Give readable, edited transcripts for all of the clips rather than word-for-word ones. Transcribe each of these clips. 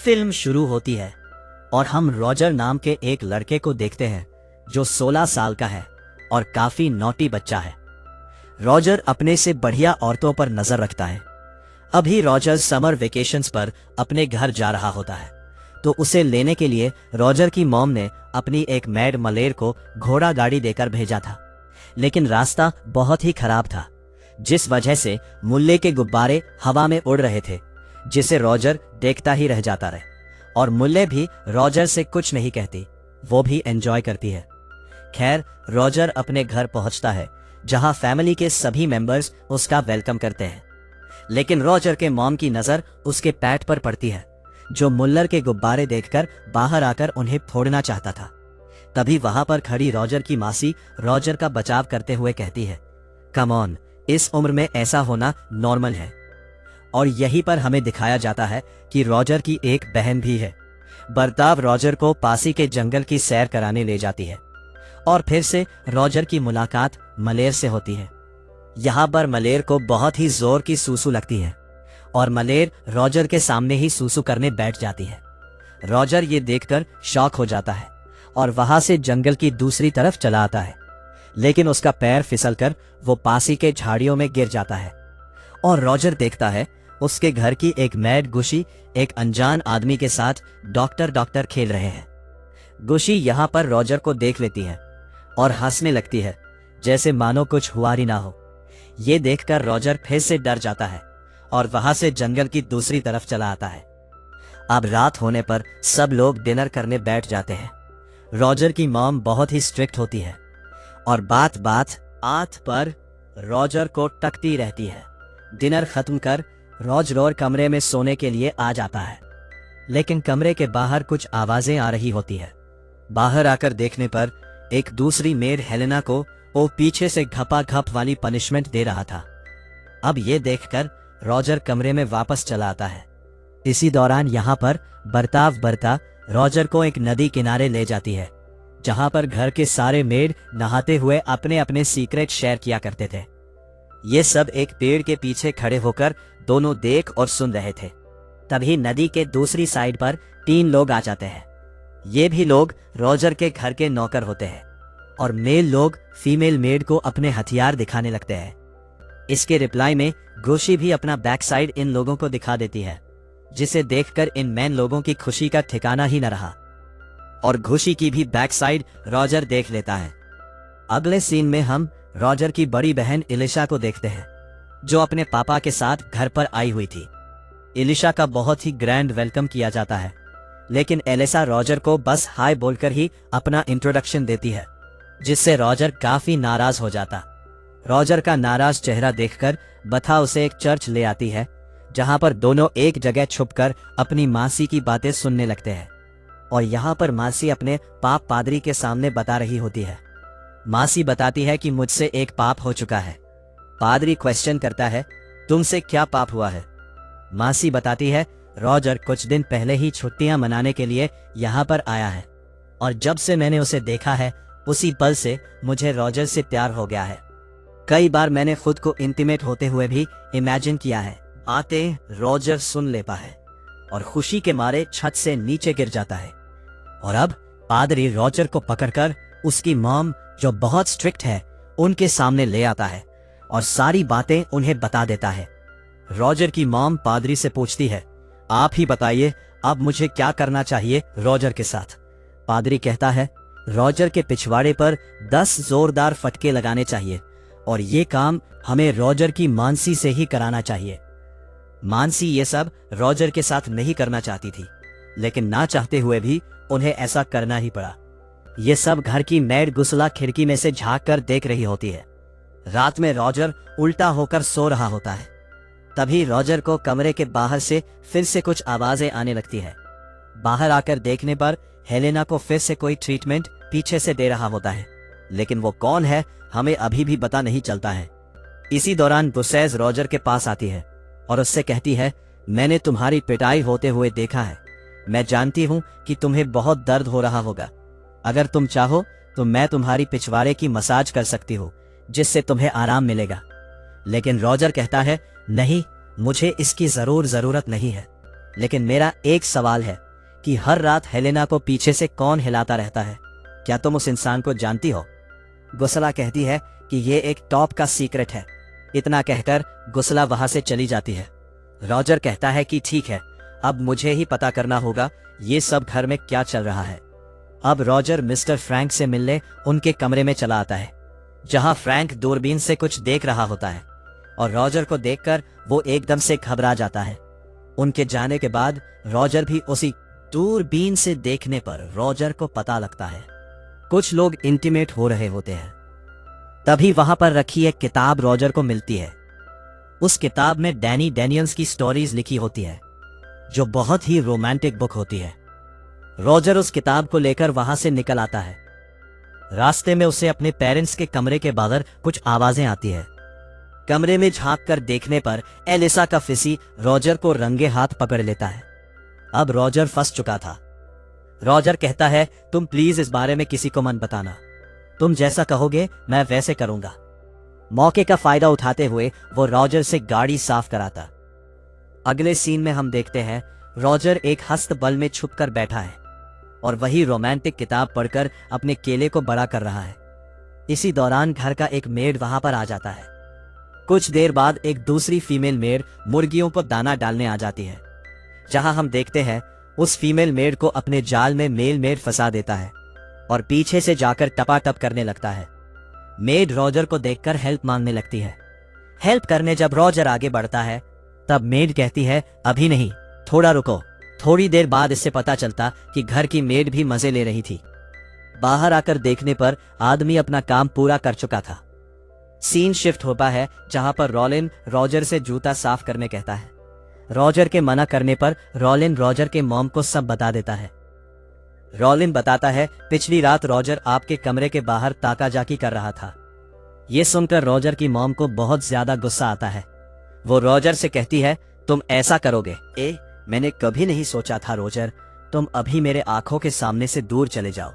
Film शुरू होती है और हम रॉजर नाम के एक लड़के को देखते हैं जो 16 साल का है और काफी नॉटी बच्चा है। रॉजर अपने से बढ़िया औरतों पर नजर रखता है। अभी रॉजर समर वेकेशंस पर अपने घर जा रहा होता है, तो उसे लेने के लिए रॉजर की मॉम ने अपनी एक मैड मलेर को घोड़ा गाड़ी देकर भेजा था, लेकिन रास्ता बहुत ही खराब था, जिस वजह से मुल्ले के गुब्बारे हवा में उड़ रहे थे, जिसे रॉजर देखता ही रह जाता रहे। और मुल्ले भी रॉजर से कुछ नहीं कहती, वो भी एंजॉय करती है। खैर, रॉजर अपने घर पहुंचता है जहां फैमिली के सभी मेंबर्स उसका वेलकम करते हैं, लेकिन रॉजर के मॉम की नजर उसके पैट पर पड़ती है, जो मुल्लर के गुब्बारे देखकर बाहर आकर उन्हें फोड़ना चाहता था। तभी वहां पर खड़ी रॉजर की मासी रॉजर का बचाव करते हुए कहती है, कम ऑन, इस उम्र में ऐसा होना नॉर्मल है। और यहीं पर हमें दिखाया जाता है कि रॉजर की एक बहन भी है। बर्ताव रॉजर को पासी के जंगल की सैर कराने ले जाती है और फिर से रॉजर की मुलाकात मलेर से होती है। यहाँ पर मलेर को बहुत ही जोर की सूसू लगती है और मलेर रॉजर के सामने ही सूसू करने बैठ जाती है। रॉजर ये देखकर शॉक हो जाता है और वहां से जंगल की दूसरी तरफ चला आता है, लेकिन उसका पैर फिसलकर वो पासी के झाड़ियों में गिर जाता है और रॉजर देखता है उसके घर की एक मैड गुशी एक अनजान आदमी के साथ डॉक्टर खेल रहे हैं। गुशी यहाँ पर रॉजर को देख लेती है और हंसने लगती है, जैसे मानो कुछ हुआ ही ना हो। ये देखकर रॉजर फिर से डर जाता है और वहां से जंगल की दूसरी तरफ चला आता है। अब रात होने पर सब लोग डिनर करने बैठ जाते हैं। रॉजर की मॉम बहुत ही स्ट्रिक्ट होती है और बात पर रॉजर को टकती रहती है। डिनर खत्म कर रॉजर कमरे में सोने के लिए आ जाता है, लेकिन कमरे के बाहर कुछ आवाजें आ रही होती है। बाहर आकर देखने पर एक दूसरी मेड हेलेना को वो पीछे से घपाघप वाली पनिशमेंट दे रहा था। अब ये देखकर रॉजर कमरे में वापस चला आता है। इसी दौरान यहाँ पर बर्ता रॉजर को एक नदी किनारे ले जाती है, जहां पर घर के सारे मेड नहाते हुए अपने अपने सीक्रेट शेयर किया करते थे। ये सब एक पेड़ के पीछे खड़े होकर दोनों देख और सुन रहे थे। तभी नदी के दूसरी साइड पर 3 लोग आ जाते हैं। ये भी लोग रॉजर के घर के नौकर होते हैं और मेल लोग फीमेल मेड को अपने हथियार दिखाने लगते हैं। इसके रिप्लाई में गुशी भी अपना बैक साइड इन लोगों को दिखा देती है, जिसे देखकर इन मैन लोगों की खुशी का ठिकाना ही न रहा और घुशी की भी बैक साइड रॉजर देख लेता है। अगले सीन में हम रॉजर की बड़ी बहन इलिशा को देखते हैं, जो अपने पापा के साथ घर पर आई हुई थी। इलिशा का बहुत ही ग्रैंड वेलकम किया जाता है, लेकिन एलिसा रॉजर को बस हाय बोलकर ही अपना इंट्रोडक्शन देती है, जिससे रॉजर काफी नाराज हो जाता। रॉजर का नाराज चेहरा देखकर बथा उसे एक चर्च ले आती है, जहां पर दोनों एक जगह छुपकर अपनी मासी की बातें सुनने लगते हैं। और यहाँ पर मासी अपने पाप पादरी के सामने बता रही होती है। मासी बताती है कि मुझसे एक पाप हो चुका है। पादरी क्वेश्चन करता है, तुमसे क्या पाप हुआ है? मासी बताती है, रॉजर कुछ दिन पहले ही छुट्टियां मनाने के लिए यहाँ पर आया है और जब से मैंने उसे देखा है, उसी पल से मुझे रॉजर से प्यार हो गया है। कई बार मैंने खुद को इंटीमेट होते हुए भी इमेजिन किया है। आते रॉजर सुन लेता है और खुशी के मारे छत से नीचे गिर जाता है। और अब पादरी रॉजर को पकड़कर उसकी मॉम, जो बहुत स्ट्रिक्ट है, उनके सामने ले आता है और सारी बातें उन्हें बता देता है। रॉजर की मॉम पादरी से पूछती है, आप ही बताइए अब मुझे क्या करना चाहिए रॉजर के साथ? पादरी कहता है, रॉजर के पिछवाड़े पर 10 जोरदार फटके लगाने चाहिए और ये काम हमें रॉजर की मानसी से ही कराना चाहिए। मानसी ये सब रॉजर के साथ नहीं करना चाहती थी, लेकिन ना चाहते हुए भी उन्हें ऐसा करना ही पड़ा। ये सब घर की मैड गुसला खिड़की में से झांक कर देख रही होती है। रात में रॉजर उल्टा होकर सो रहा होता है। तभी रॉजर को कमरे के बाहर से फिर से कुछ आवाजें आने लगती है। बाहर आकर देखने पर हेलेना को फिर से कोई ट्रीटमेंट पीछे से दे रहा होता है, लेकिन वो कौन है हमें अभी भी पता नहीं चलता है। इसी दौरान बुसेज रॉजर के पास आती है और उससे कहती है, मैंने तुम्हारी पिटाई होते हुए देखा है। मैं जानती हूँ कि तुम्हें बहुत दर्द हो रहा होगा। अगर तुम चाहो तो मैं तुम्हारी पिछवाड़े की मसाज कर सकती हूँ, जिससे तुम्हें आराम मिलेगा। लेकिन रॉजर कहता है, नहीं, मुझे इसकी जरूरत नहीं है। लेकिन मेरा एक सवाल है कि हर रात हेलेना को पीछे से कौन हिलाता रहता है? क्या तुम उस इंसान को जानती हो? गुस्ला कहती है कि ये एक टॉप का सीक्रेट है। इतना कहकर गुस्ला वहां से चली जाती है। रॉजर कहता है कि ठीक है, अब मुझे ही पता करना होगा ये सब घर में क्या चल रहा है। अब रॉजर मिस्टर फ्रैंक से मिलने उनके कमरे में चला आता है, जहां फ्रैंक दूरबीन से कुछ देख रहा होता है और रॉजर को देखकर वो एकदम से घबरा जाता है। उनके जाने के बाद रॉजर भी उसी दूरबीन से देखने पर रॉजर को पता लगता है कुछ लोग इंटीमेट हो रहे होते हैं। तभी वहां पर रखी एक किताब रॉजर को मिलती है। उस किताब में डैनी डैनियल्स की स्टोरीज लिखी होती है, जो बहुत ही रोमांटिक बुक होती है। रॉजर उस किताब को लेकर वहां से निकल आता है। रास्ते में उसे अपने पेरेंट्स के कमरे के बाहर कुछ आवाजें आती है। कमरे में झांक कर देखने पर एलिसा का फिसी रॉजर को रंगे हाथ पकड़ लेता है। अब रॉजर फंस चुका था। रॉजर कहता है, तुम प्लीज इस बारे में किसी को मत बताना। तुम जैसा कहोगे मैं वैसे करूंगा। मौके का फायदा उठाते हुए वो रॉजर से गाड़ी साफ कराता। अगले सीन में हम देखते हैं रॉजर एक हस्तबल में छुपकर बैठा है और वही रोमांटिक किताब पढ़कर अपने केले को बड़ा कर रहा है। इसी दौरान घर का एक मेड वहां पर आ जाता है। कुछ देर बाद एक दूसरी फीमेल मेड मुर्गियों को दाना डालने आ जाती है, जहां हम देखते हैं उस फीमेल मेड को अपने जाल में मेल मेड फंसा देता है और पीछे से जाकर टपाटप करने लगता है। मेड रॉजर को देखकर हेल्प मांगने लगती है। हेल्प करने जब रॉजर आगे बढ़ता है तब मेड कहती है, अभी नहीं, थोड़ा रुको। थोड़ी देर बाद इससे पता चलता कि घर की मेड भी मजे ले रही थी। बाहर आकर देखने पर आदमी अपना काम पूरा कर चुका था। सीन शिफ्ट होता है जहां पर रॉलिन रॉजर से जूता साफ करने कहता है। रॉजर के मना करने पर रॉलिन रॉजर के मॉम को सब बता देता है। रॉलिन बताता है, पिछली रात रॉजर आपके कमरे के बाहर ताकाजाकी कर रहा था। यह सुनकर रॉजर की मॉम को बहुत ज्यादा गुस्सा आता है। वो रॉजर से कहती है, तुम ऐसा करोगे? मैंने कभी नहीं सोचा था रॉजर, तुम अभी मेरे आंखों के सामने से दूर चले जाओ।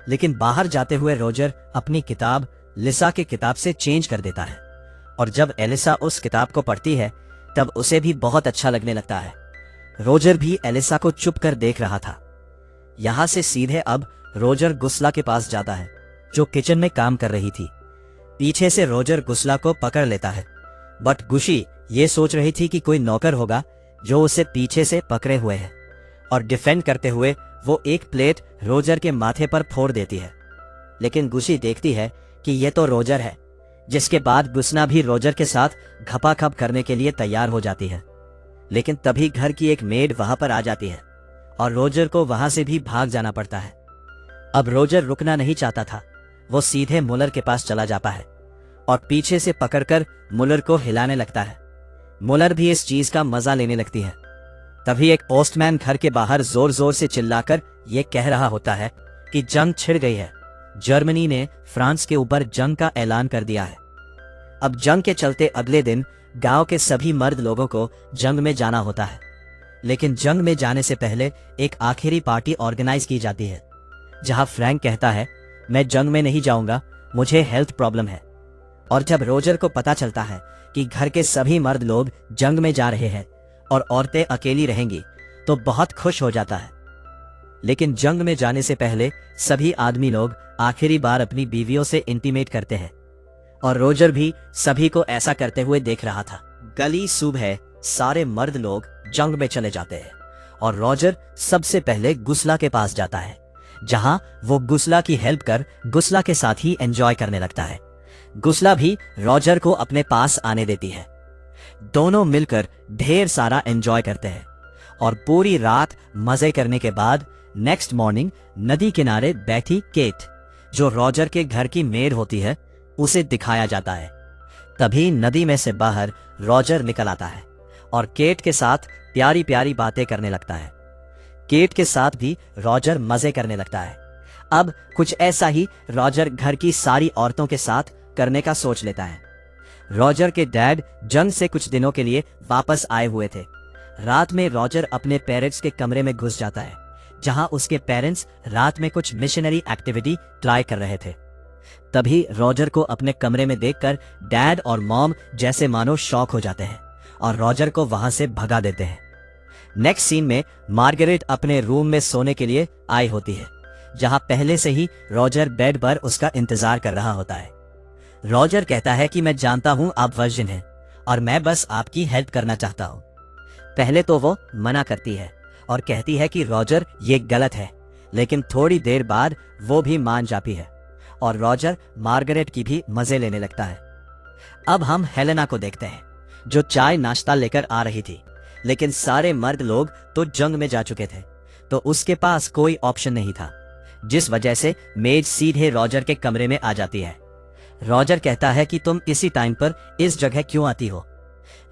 लेकिन बाहर जाते हुए रॉजर अपनी किताब लिसा की किताब से चेंज कर देता है और जब एलिसा उस किताब को पढ़ती है तब उसे भी बहुत अच्छा लगने लगता है। रॉजर भी एलिसा को चुप कर देख रहा था। यहां से सीधे अब रॉजर गुस्ला के पास जाता है, जो किचन में काम कर रही थी। पीछे से रॉजर गुस्ला को पकड़ लेता है, बट गुशी ये सोच रही थी कि कोई नौकर होगा जो उसे पीछे से पकड़े हुए है और डिफेंड करते हुए वो एक प्लेट रॉजर के माथे पर फोड़ देती है। लेकिन गुशी देखती है कि ये तो रॉजर है, जिसके बाद गुस्ना भी रॉजर के साथ घपाखप करने के लिए तैयार हो जाती है। लेकिन तभी घर की एक मेड वहां पर आ जाती है और रॉजर को वहां से भी भाग जाना पड़ता है। अब रॉजर रुकना नहीं चाहता था। वो सीधे मुलर के पास चला जाता है और पीछे से पकड़कर मुलर को हिलाने लगता है। मुलर भी इस चीज का मजा लेने लगती है। तभी एक पोस्टमैन घर के बाहर जोर जोर से चिल्लाकर यह कह रहा होता है कि जंग छिड़ गई है। जर्मनी ने फ्रांस के ऊपर जंग का ऐलान कर दिया है। अब जंग के चलते अगले दिन गांव के सभी मर्द लोगों को जंग में जाना होता है। लेकिन जंग में जाने से पहले एक आखिरी पार्टी ऑर्गेनाइज की जाती है, जहां फ्रैंक कहता है, मैं जंग में नहीं जाऊंगा, मुझे हेल्थ प्रॉब्लम है। और जब रॉजर को पता चलता है कि घर के सभी मर्द लोग जंग में जा रहे हैं और औरतें अकेली रहेंगी, तो बहुत खुश हो जाता है। लेकिन जंग में जाने से पहले सभी आदमी लोग आखिरी बार अपनी बीवियों से इंटीमेट करते हैं और रॉजर भी सभी को ऐसा करते हुए देख रहा था। गली सुबह सारे मर्द लोग जंग में चले जाते हैं और रॉजर सबसे पहले गुस्ला के पास जाता है, जहां वो गुस्ला की हेल्प कर गुस्ला के साथ ही एंजॉय करने लगता है। गुस्ला भी रॉजर को अपने पास आने देती है। दोनों मिलकर ढेर सारा एंजॉय करते हैं और पूरी रात मजे करने के बाद नेक्स्ट मॉर्निंग नदी किनारे बैठी केट, जो रॉजर के घर की मेड होती है, उसे दिखाया जाता है। तभी नदी में से बाहर रॉजर निकल आता है और केट के साथ प्यारी प्यारी बातें करने लगता है। केट के साथ भी रॉजर मजे करने लगता है। अब कुछ ऐसा ही रॉजर घर की सारी औरतों के साथ करने का सोच लेता है। रॉजर के डैड जंग से कुछ दिनों के लिए वापस आए हुए थे। रात में रॉजर अपने पेरेंट्स के कमरे में घुस जाता है, जहां उसके पेरेंट्स रात में कुछ मिशनरी एक्टिविटी ट्राई कर रहे थे। तभी रॉजर को अपने कमरे में देखकर डैड और मॉम जैसे मानो शॉक हो जाते हैं और रॉजर को वहां से भगा देते हैं। नेक्स्ट सीन में मार्गरेट अपने रूम में सोने के लिए आई होती है, जहां पहले से ही रॉजर बेड पर उसका इंतजार कर रहा होता है। रॉजर कहता है कि मैं जानता हूं आप वर्जिन हैं और मैं बस आपकी हेल्प करना चाहता हूं। पहले तो वो मना करती है और कहती है कि रॉजर ये गलत है, लेकिन थोड़ी देर बाद वो भी मान जाती है और रॉजर मार्गरेट की भी मजे लेने लगता है। अब हम हेलेना को देखते हैं, जो चाय नाश्ता लेकर आ रही थी, लेकिन सारे मर्द लोग तो जंग में जा चुके थे, तो उसके पास कोई ऑप्शन नहीं था, जिस वजह से मेज सीधे रॉजर के कमरे में आ जाती है। रॉजर कहता है कि तुम इसी टाइम पर इस जगह क्यों आती हो।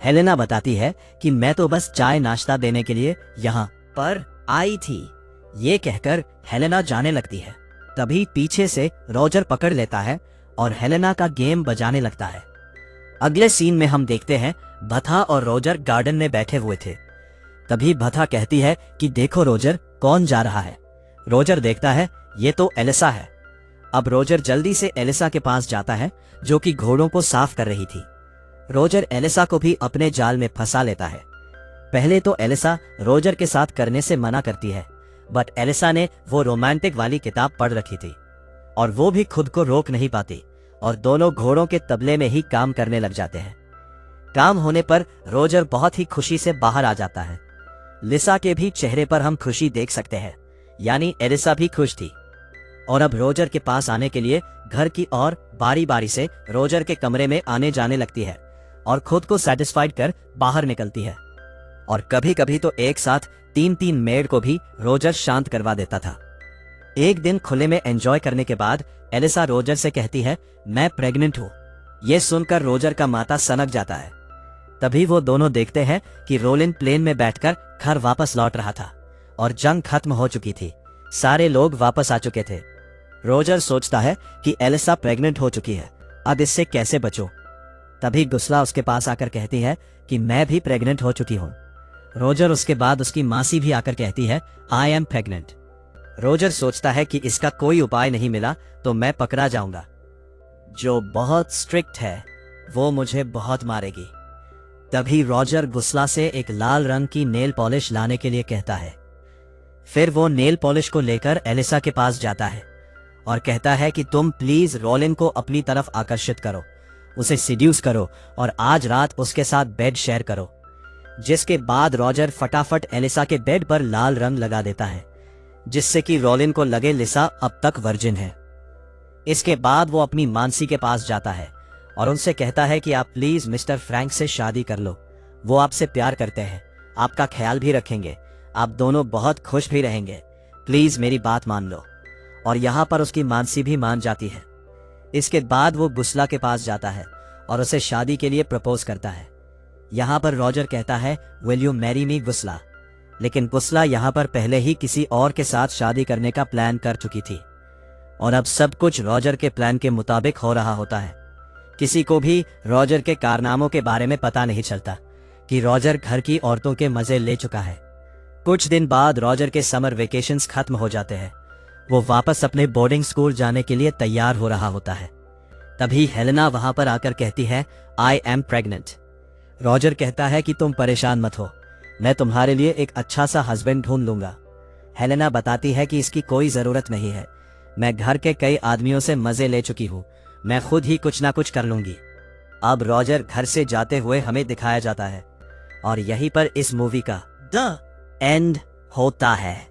हेलेना बताती है कि मैं तो बस चाय नाश्ता देने के लिए यहाँ पर आई थी। ये कहकर हेलेना जाने लगती है। तभी पीछे से रॉजर पकड़ लेता है और हेलेना का गेम बजाने लगता है। अगले सीन में हम देखते हैं भथा और रॉजर गार्डन में बैठे हुए थे। तभी भथा कहती है कि देखो रॉजर, कौन जा रहा है। रॉजर देखता है, ये तो एलिसा है। अब रॉजर जल्दी से एलिसा के पास जाता है, जो कि घोड़ों को साफ कर रही थी। रॉजर एलिसा को भी अपने जाल में फंसा लेता है। पहले तो एलिसा रॉजर के साथ करने से मना करती है, बट एलिसा ने वो रोमांटिक वाली किताब पढ़ रखी थी और वो भी खुद को रोक नहीं पाती और दोनों घोड़ों के तबले में ही काम करने लग जाते हैं। काम होने पर रॉजर बहुत ही खुशी से बाहर आ जाता है। लिसा के भी चेहरे पर हम खुशी देख सकते हैं, यानी एलिसा भी खुश थी और अब रॉजर के पास आने के लिए घर की ओर बारी बारी से रॉजर के कमरे में आने जाने लगती है और खुद को सेटिस्फाइड कर बाहर निकलती है। और कभी कभी तो एक साथ 3-3 मेड को भी रॉजर शांत करवा देता था। एक दिन खुले में एंजॉय करने के बाद एलिसा रॉजर से कहती है, मैं प्रेग्नेंट हूं। यह सुनकर रॉजर का माथा सनक जाता है। तभी वो दोनों देखते हैं कि रोलिन प्लेन में बैठकर घर वापस लौट रहा था और जंग खत्म हो चुकी थी। सारे लोग वापस आ चुके थे। रॉजर सोचता है कि एलिसा प्रेग्नेंट हो चुकी है, अब इससे कैसे बचो। तभी गुस्ला उसके पास आकर कहती है कि मैं भी प्रेग्नेंट हो चुकी हूं। रॉजर उसके बाद उसकी मासी भी आकर कहती है, आई एम प्रेग्नेंट। रॉजर सोचता है कि इसका कोई उपाय नहीं मिला तो मैं पकड़ा जाऊंगा। जो बहुत स्ट्रिक्ट है वो मुझे बहुत मारेगी। तभी रॉजर गुस्ला से एक लाल रंग की नेल पॉलिश लाने के लिए कहता है। फिर वो नेल पॉलिश को लेकर एलिसा के पास जाता है और कहता है कि तुम प्लीज रोलिन को अपनी तरफ आकर्षित करो, उसे सिड्यूस करो और आज रात उसके साथ बेड शेयर करो। जिसके बाद रॉजर फटाफट एलिसा के बेड पर लाल रंग लगा देता है, जिससे कि रोलिन को लगे लिसा अब तक वर्जिन है। इसके बाद वो अपनी मानसी के पास जाता है और उनसे कहता है कि आप प्लीज मिस्टर फ्रैंक से शादी कर लो। वो आपसे प्यार करते हैं, आपका ख्याल भी रखेंगे, आप दोनों बहुत खुश भी रहेंगे। प्लीज मेरी बात मान लो। और यहाँ पर उसकी मानसी भी मान जाती है। इसके बाद वो गुस्ला के पास जाता है और उसे शादी के लिए प्रपोज करता है। यहाँ पर रॉजर कहता है, विल यू मैरी मी गुस्ला। लेकिन गुस्ला यहाँ पर पहले ही किसी और के साथ शादी करने का प्लान कर चुकी थी और अब सब कुछ रॉजर के प्लान के मुताबिक हो रहा होता है। किसी को भी रॉजर के कारनामों के बारे में पता नहीं चलता कि रॉजर घर की औरतों के मजे ले चुका है। कुछ दिन बाद रॉजर के समर वेकेशंस खत्म हो जाते हैं। वो वापस अपने बोर्डिंग स्कूल जाने के लिए तैयार हो रहा होता है। तभी हेलेना वहां पर आकर कहती है, आई एम प्रेग्नेंट। रॉजर कहता है कि तुम परेशान मत हो, मैं तुम्हारे लिए एक अच्छा सा हस्बैंड ढूंढ लूंगा। हेलेना बताती है कि इसकी कोई जरूरत नहीं है, मैं घर के कई आदमियों से मजे ले चुकी हूँ, मैं खुद ही कुछ ना कुछ कर लूंगी। अब रॉजर घर से जाते हुए हमें दिखाया जाता है और यहीं पर इस मूवी का द एंड होता है।